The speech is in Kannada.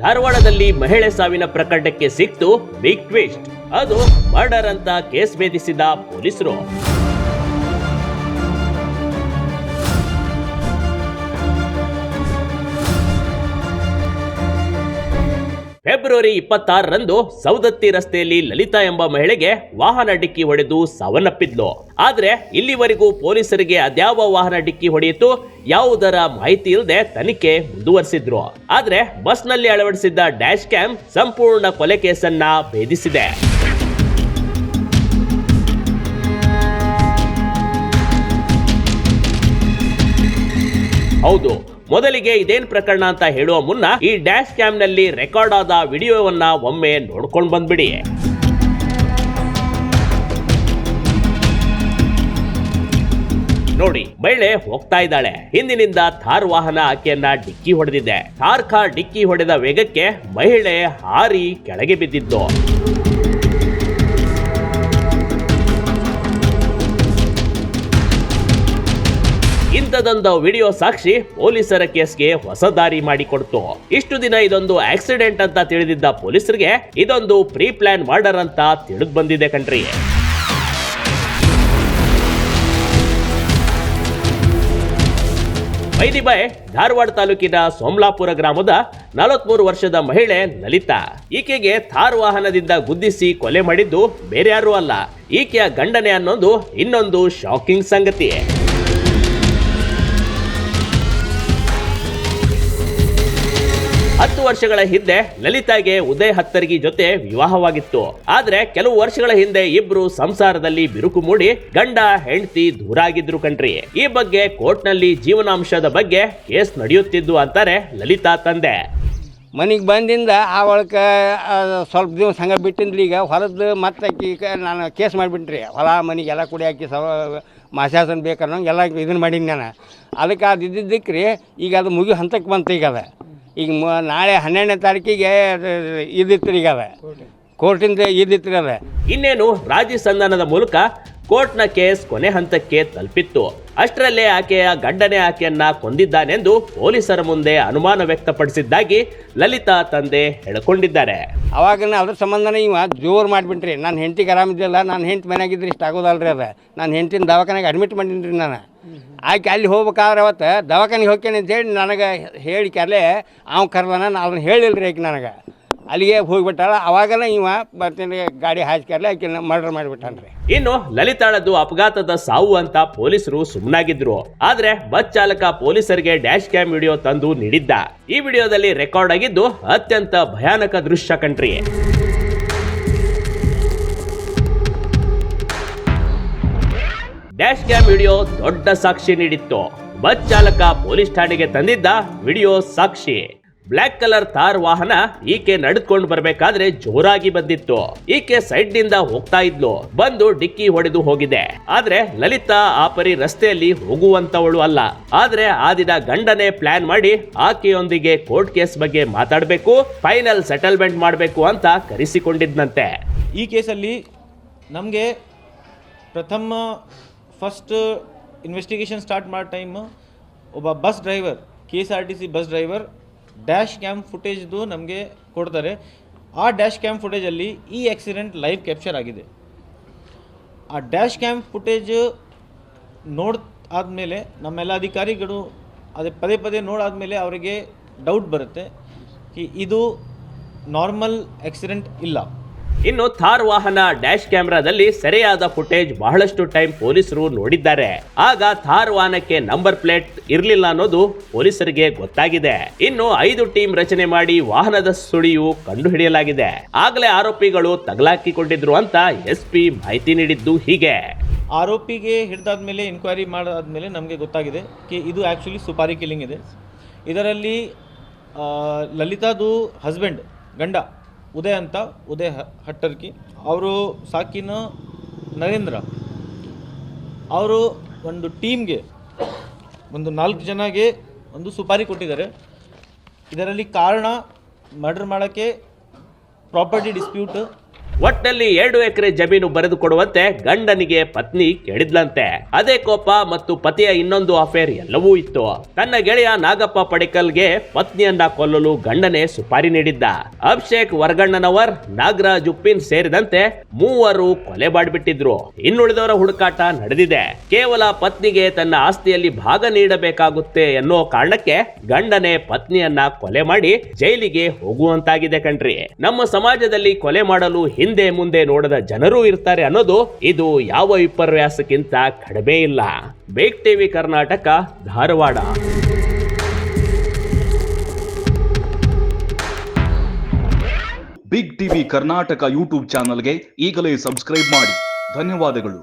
ಧಾರವಾಡದಲ್ಲಿ ಮಹಿಳೆ ಸಾವಿನ ಪ್ರಕರಣಕ್ಕೆ ಸಿಕ್ತು ಬಿಗ್ ಟ್ವಿಸ್ಟ್. ಅದು ಮರ್ಡರ್ ಅಂತ ಕೇಸ್ ಭೇದಿಸಿದ ಪೊಲೀಸರು. ಫೆಬ್ರವರಿ 26ರಂದು ಸೌದತ್ತಿ ರಸ್ತೆಯಲ್ಲಿ ಲಲಿತಾ ಎಂಬ ಮಹಿಳೆಗೆ ವಾಹನ ಡಿಕ್ಕಿ ಹೊಡೆದು ಸಾವನ್ನಪ್ಪಿದ್ಲು. ಆದ್ರೆ ಇಲ್ಲಿವರೆಗೂ ಪೊಲೀಸರಿಗೆ ಅದ್ಯಾವ ವಾಹನ ಡಿಕ್ಕಿ ಹೊಡೆಯಿತು ಯಾವುದರ ಮಾಹಿತಿ ಇಲ್ಲದೆ ತನಿಖೆ ಮುಂದುವರಿಸಿದ್ರು. ಆದ್ರೆ ಬಸ್ನಲ್ಲಿ ಅಳವಡಿಸಿದ್ದ ಡ್ಯಾಶ್ ಕ್ಯಾಮ್ ಸಂಪೂರ್ಣ ಕೊಲೆ ಕೇಸನ್ನ ಭೇದಿಸಿದೆ. ಹೌದು, ಮೊದಲಿಗೆ ಇದೇನ್ ಪ್ರಕರಣ ಅಂತ ಹೇಳುವ ಮುನ್ನ ಈ ಡ್ಯಾಶ್ ಕ್ಯಾಮ್ ನಲ್ಲಿ ರೆಕಾರ್ಡ್ ಆದ ವಿಡಿಯೋವನ್ನ ಒಮ್ಮೆ ನೋಡ್ಕೊಂಡು ಬಂದ್ಬಿಡಿ. ನೋಡಿ, ಮಹಿಳೆ ಹೋಗ್ತಾ ಇದ್ದಾಳೆ. ಹಿಂದಿನಿಂದ ಥಾರ್ ವಾಹನ ಆಕೆಯನ್ನ ಡಿಕ್ಕಿ ಹೊಡೆದಿದೆ. ಥಾರ್ ಕಾರ್ ಡಿಕ್ಕಿ ಹೊಡೆದ ವೇಗಕ್ಕೆ ಮಹಿಳೆ ಹಾರಿ ಕೆಳಗೆ ಬಿದ್ದಿದ್ದು. ಇಂಥದೊಂದು ವಿಡಿಯೋ ಸಾಕ್ಷಿ ಪೊಲೀಸರ ಕೇಸ್ಗೆ ಹೊಸ ದಾರಿ ಮಾಡಿಕೊಡ್ತು. ಇಷ್ಟು ದಿನ ಇದೊಂದು ಆಕ್ಸಿಡೆಂಟ್ ಅಂತ ತಿಳಿದಿದ್ದ ಪೊಲೀಸರಿಗೆ ಇದೊಂದು ಪ್ರೀ ಪ್ಲಾನ್ ಮರ್ಡರ್ ಅಂತ ತಿಳಿದು ಬಂದಿದೆ ಕಣ್ರಿ. ಬೈ ಧಾರವಾಡ ತಾಲೂಕಿನ ಸೋಮಲಾಪುರ ಗ್ರಾಮದ 43 ವರ್ಷದ ಮಹಿಳೆ ಲಲಿತಾ. ಈಕೆಗೆ ಥಾರ್ ವಾಹನದಿಂದ ಗುದ್ದಿಸಿ ಕೊಲೆ ಮಾಡಿದ್ದು ಬೇರೆ ಯಾರೂ ಅಲ್ಲ, ಈಕೆಯ ಗಂಡನೆ ಅನ್ನೋದು ಇನ್ನೊಂದು ಶಾಕಿಂಗ್ ಸಂಗತಿ. 10 ವರ್ಷಗಳ ಹಿಂದೆ ಲಲಿತಾಗೆ ಉದಯ್ ಹತ್ತರ್ಗಿ ಜೊತೆ ವಿವಾಹವಾಗಿತ್ತು. ಆದ್ರೆ ಕೆಲವು ವರ್ಷಗಳ ಹಿಂದೆ ಇಬ್ರು ಸಂಸಾರದಲ್ಲಿ ಬಿರುಕು ಮೂಡಿ ಗಂಡ ಹೆಂಡತಿ ದೂರ ಆಗಿದ್ರು ಕಣ್ರಿ. ಈ ಬಗ್ಗೆ ಕೋರ್ಟ್ ನಲ್ಲಿ ಜೀವನಾಂಶದ ಬಗ್ಗೆ ಕೇಸ್ ನಡೆಯುತ್ತಿದ್ದು ಅಂತಾರೆ ಲಲಿತಾ ತಂದೆ. ಮನೆಗೆ ಬಂದಿಂದ ಅವಳಕ ಸ್ವಲ್ಪ ದಿವಸ ಹಂಗೆ ಬಿಟ್ಟಿನ್ರಿ. ಈಗ ಹೊಲದ್ದು ಮತ್ತೆ ನಾನು ಕೇಸ್ ಮಾಡಿಬಿಟ್ರಿ. ಹೊಲ ಮನೆಗೆಲ್ಲ ಕುಡಿ ಹಾಕಿ ಮಾಸಾಸನ ಬೇಕನ್ನೋ ಎಲ್ಲ ಇದನ್ನು ಮಾಡೀನಿ ನಾನು. ಅದಕ್ಕೆ ಅದು ಇದ್ದಿದ್ದಕ್ಕೆ ರೀ ಈಗ ಅದು ಮುಗಿ ಹಂತಕ್ಕೆ ಬಂತು. ಈಗ ನಾಳೆ 12ನೇ ತಾರೀಕಿಗೆ ಇದಿತ್ತು. ಈಗ ಅದ ಕೋರ್ಟಿಂದ ಇದಿತ್ತು. ಅದ ಇನ್ನೇನು ರಾಜಿ ಸಂಧಾನದ ಮೂಲಕ ಕೋರ್ಟ್ನ ಕೇಸ್ ಕೊನೆ ಹಂತಕ್ಕೆ ತಲುಪಿತ್ತು. ಅಷ್ಟರಲ್ಲೇ ಆಕೆಯ ಗಂಡನೇ ಆಕೆಯನ್ನ ಕೊಂದಿದ್ದಾನೆಂದು ಪೊಲೀಸರ ಮುಂದೆ ಅನುಮಾನ ವ್ಯಕ್ತಪಡಿಸಿದ್ದಾಗಿ ಲಲಿತಾ ತಂದೆ ಹೇಳಿಕೊಂಡಿದ್ದಾರೆ. ಅವಾಗ ಅದ್ರ ಸಂಬಂಧನೇ ಇವ ಜೋರು ಮಾಡಿಬಿಟ್ರಿ. ನಾನು ಹೆಂಡತಿಗೆ ಆರಾಮಿದ್ದಿಲ್ಲ, ನಾನು ಹೆಂಡತಿ ಮನೆಯಾಗಿದ್ರೆ ಇಷ್ಟ ಆಗೋದಲ್ರಿ. ಅದ ನಾನು ಹೆಂಡತಿನ ದವಾಖಾನೆಗೆ ಅಡ್ಮಿಟ್ ಮಾಡೀನಿ ನಾನು. ಆಕೆ ಅಲ್ಲಿ ಹೋಗ್ಬೇಕಾದ್ರೆ ಅವತ್ತು ದವಾಖಾನೆಗೆ ಹೋಗ್ತೇನೆ ಅಂತೇಳಿ ನನಗೆ ಹೇಳಿ ಕರಲೆ ಅವ ಕರ್ದಾನ. ನಾನು ಅದನ್ನು ಹೇಳಿಲ್ರಿ ಆಕೆ ನನಗೆ. ಅಲ್ಲಿಗೆ ಹೋಗಿಬಿಟ್ಟಾಳ. ಅವಾಗನ ಇವ ಬರ್ತೀನಿ ಗಾಡಿ ಹಾಸ್ಕರ್ಲೆ ಆಕೆ ಮರ್ಡರ್ ಮಾಡಿಬಿಟ್ಟಾನ್ರಿ. ಇನ್ನು ಲಲಿತಾಳದ್ದು ಅಪಘಾತದ ಸಾವು ಅಂತ ಪೊಲೀಸರು ಸುಮ್ಮನಾಗಿದ್ರು. ಆದ್ರೆ ಬಸ್ ಚಾಲಕ ಪೊಲೀಸರಿಗೆ ಡ್ಯಾಶ್ ಕ್ಯಾಮ್ ವಿಡಿಯೋ ತಂದು ನೀಡಿದ್ದ. ಈ ವಿಡಿಯೋದಲ್ಲಿ ರೆಕಾರ್ಡ್ ಆಗಿದ್ದು ಅತ್ಯಂತ ಭಯಾನಕ ದೃಶ್ಯ ಕಣ್ರಿ. ಡ್ಯಾಶ್ ಕ್ಯಾಮ್ ವಿಡಿಯೋ ದೊಡ್ಡ ಸಾಕ್ಷಿ ನೀಡಿತ್ತು. ಬಸ್ ಚಾಲಕ ಪೊಲೀಸ್ ಠಾಣೆಗೆ ತಂದಿದ್ದ ವಿಡಿಯೋ ಸಾಕ್ಷಿ. ಬ್ಲಾಕ್ ಕಲರ್ ಥಾರ್ ವಾಹನ ಈಕೆ ನಡೆದುಕೊಂಡು ಬರ್ಬೇಕಾದ್ರೆ ಜೋರಾಗಿ ಬಂದಿತ್ತು. ಈಕೆ ಸೈಡ್ ನಿಂದ ಹೋಗ್ತಾ ಇದ್ಲು. ಬಂದು ಡಿಕ್ಕಿ ಹೊಡೆದು ಹೋಗಿದೆ. ಆದ್ರೆ ಲಲಿತಾ ಆ ಪರಿ ರಸ್ತೆಯಲ್ಲಿ ಹೋಗುವಂತವಳು ಅಲ್ಲ. ಆದ್ರೆ ಆ ದಿನ ಗಂಡನೇ ಪ್ಲಾನ್ ಮಾಡಿ ಆಕೆಯೊಂದಿಗೆ ಕೋರ್ಟ್ ಕೇಸ್ ಬಗ್ಗೆ ಮಾತಾಡಬೇಕು, ಫೈನಲ್ ಸೆಟಲ್ಮೆಂಟ್ ಮಾಡಬೇಕು ಅಂತ ಕರೆಸಿಕೊಂಡಿದ್ನಂತೆ. ಈ ಕೇಸಲ್ಲಿ ನಮಗೆ ಫಸ್ಟ್ ಇನ್ವೆಸ್ಟಿಗೇಷನ್ ಸ್ಟಾರ್ಟ್ ಮಾಡೋ ಟೈಮ್ ಒಬ್ಬ bus driver, KSRTC bus driver dash cam ಫುಟೇಜ್ದು ನಮಗೆ ಕೊಡ್ತಾರೆ. ಆ ಡ್ಯಾಶ್ ಕ್ಯಾಮ್ ಫುಟೇಜಲ್ಲಿ ಈ ಆಕ್ಸಿಡೆಂಟ್ ಲೈವ್ ಕ್ಯಾಪ್ಚರ್ ಆಗಿದೆ. ಆ ಡ್ಯಾಶ್ ಕ್ಯಾಮ್ ಫುಟೇಜ್ ಆದಮೇಲೆ ನಮ್ಮೆಲ್ಲ ಅಧಿಕಾರಿಗಳು ಅದೇ ಪದೇ ನೋಡಾದ್ಮೇಲೆ ಅವರಿಗೆ ಡೌಟ್ ಬರುತ್ತೆ ಇದು ನಾರ್ಮಲ್ ಆಕ್ಸಿಡೆಂಟ್ ಇಲ್ಲ. ಇನ್ನು ಥಾರ್ ವಾಹನ ಡ್ಯಾಶ್ ಕ್ಯಾಮೆರಾದಲ್ಲಿ ಸೆರೆಯಾದ ಫುಟೇಜ್ ಬಹಳಷ್ಟು ಟೈಮ್ ಪೊಲೀಸರು ನೋಡಿದ್ದಾರೆ. ಆಗ ಥಾರ್ ವಾಹನಕ್ಕೆ ನಂಬರ್ ಪ್ಲೇಟ್ ಇರಲಿಲ್ಲ ಅನ್ನೋದು ಪೊಲೀಸರಿಗೆ ಗೊತ್ತಾಗಿದೆ. ಇನ್ನು 5 ಟೀಮ್ ರಚನೆ ಮಾಡಿ ವಾಹನದ ಸುಳಿಯು ಕಂಡುಹಿಡಿಯಲಾಗಿದೆ. ಆಗಲೇ ಆರೋಪಿಗಳು ತಗಲಾಕಿಕೊಂಡಿದ್ರು ಅಂತ SP ಮಾಹಿತಿ ನೀಡಿದ್ದು ಹೀಗೆ. ಆರೋಪಿಗೆ ಹಿಡಿದಾದ್ಮೇಲೆ ಎನ್ಕ್ವೈರಿ ಮಾಡಾದ್ಮೇಲೆ ನಮಗೆ ಗೊತ್ತಾಗಿದೆ ಇದು ಆ್ಯಕ್ಚುಲಿ ಸುಪಾರಿ ಕಿಲ್ಲಿಂಗ್ ಇದೆ. ಇದರಲ್ಲಿ ಲಲಿತಾದು ಹಸ್ಬೆಂಡ್ ಗಂಡ ಉದಯ್ ಹಟ್ಟರ್ಗಿ, ಅವರು ಸಾಕಿನ ನರೇಂದ್ರ, ಅವರು ಒಂದು ಟೀಮ್ಗೆ ಒಂದು 4 ಜನಗೆ ಒಂದು ಸುಪಾರಿ ಕೊಟ್ಟಿದ್ದಾರೆ. ಇದರಲ್ಲಿ ಕಾರಣ ಮರ್ಡರ್ ಮಾಡೋಕ್ಕೆ ಪ್ರಾಪರ್ಟಿ ಡಿಸ್ಪ್ಯೂಟ್, ಒಟ್ಟಲ್ಲಿ 2 ಎಕರೆ ಜಮೀನು ಬರೆದು ಕೊಡುವಂತೆ ಗಂಡನಿಗೆ ಪತ್ನಿ ಕೇಳಿದ್ಲಂತೆ. ಅದೇ ಕೋಪ ಮತ್ತು ಪತಿಯ ಇನ್ನೊಂದು ಅಫೇರ್ ಎಲ್ಲವೂ ಇತ್ತು. ತನ್ನ ಗೆಳೆಯ ನಾಗಪ್ಪ ಪಡಿಕಲ್ಗೆ ಪತ್ನಿಯನ್ನ ಕೊಲ್ಲಲು ಗಂಡನೇ ಸುಪಾರಿ ನೀಡಿದ್ದ. ಅಭಿಷೇಕ್ ವರ್ಗಣ್ಣನವರ್, ನಾಗರಾಜ್ ಉಪ್ಪಿನ್ ಸೇರಿದಂತೆ 3 ಕೊಲೆ ಮಾಡಿಬಿಟ್ಟಿದ್ರು. ಇನ್ನುಳಿದವರ ಹುಡುಕಾಟ ನಡೆದಿದೆ. ಕೇವಲ ಪತ್ನಿಗೆ ತನ್ನ ಆಸ್ತಿಯಲ್ಲಿ ಭಾಗ ನೀಡಬೇಕಾಗುತ್ತೆ ಎನ್ನೋ ಕಾರಣಕ್ಕೆ ಗಂಡನೇ ಪತ್ನಿಯನ್ನ ಕೊಲೆ ಮಾಡಿ ಜೈಲಿಗೆ ಹೋಗುವಂತಾಗಿದೆ ಕಣ್ರಿ. ನಮ್ಮ ಸಮಾಜದಲ್ಲಿ ಕೊಲೆ ಮಾಡಲು ಹಿಂದೆ ಮುಂದೆ ನೋಡದ ಜನರು ಇರ್ತಾರೆ ಅನ್ನೋದು ಇದು ಯಾವ ವಿಪರ್ಯಾಸಕ್ಕಿಂತ ಕಡಿಮೆ ಇಲ್ಲ. Big TV Karnataka, Dharwad. Big TV Karnataka YouTube ಚಾನಲ್ಗೆ ಈಗಲೇ ಸಬ್ಸ್ಕ್ರೈಬ್ ಮಾಡಿ. ಧನ್ಯವಾದಗಳು.